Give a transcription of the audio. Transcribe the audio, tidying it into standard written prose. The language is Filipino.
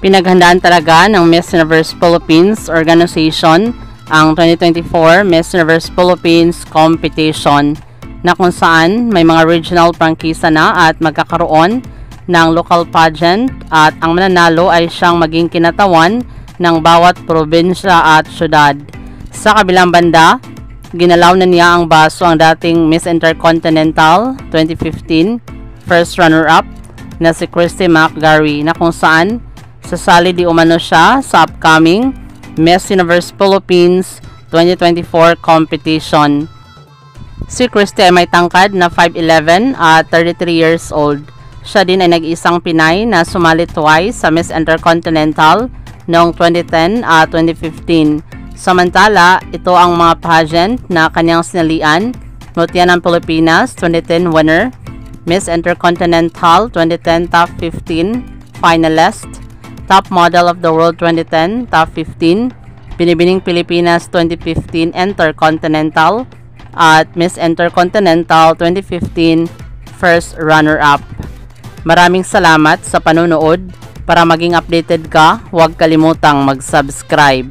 Pinaghandaan talaga ng Miss Universe Philippines Organization ang 2024 Miss Universe Philippines Competition na kung saan may mga regional prangkisa na at magkakaroon ng local pageant at ang mananalo ay siyang maging kinatawan ng bawat probinsya at syudad. Sa kabilang banda, ginalaw na niya ang baso ang dating Miss Intercontinental 2015 first runner-up na si Christy McGarry na kung saan sasali di umano siya sa upcoming Miss Universe Philippines 2024 competition. Si Christy ay may tangkad na 5'11 at 33 years old. Siya din ay nag-isang Pinay na sumali twice sa Miss Intercontinental noong 2010 at 2015. Samantala, ito ang mga pageant na kanyang sinalian: Mutya ng Pilipinas 2010 winner, Miss Intercontinental 2010 top 15 finalist, Top Model of the World 2010 top 15, Binibining Pilipinas 2015 Intercontinental, at Miss Intercontinental 2015 first runner-up. Maraming salamat sa panonood. Para maging updated ka, huwag kalimutang mag-subscribe.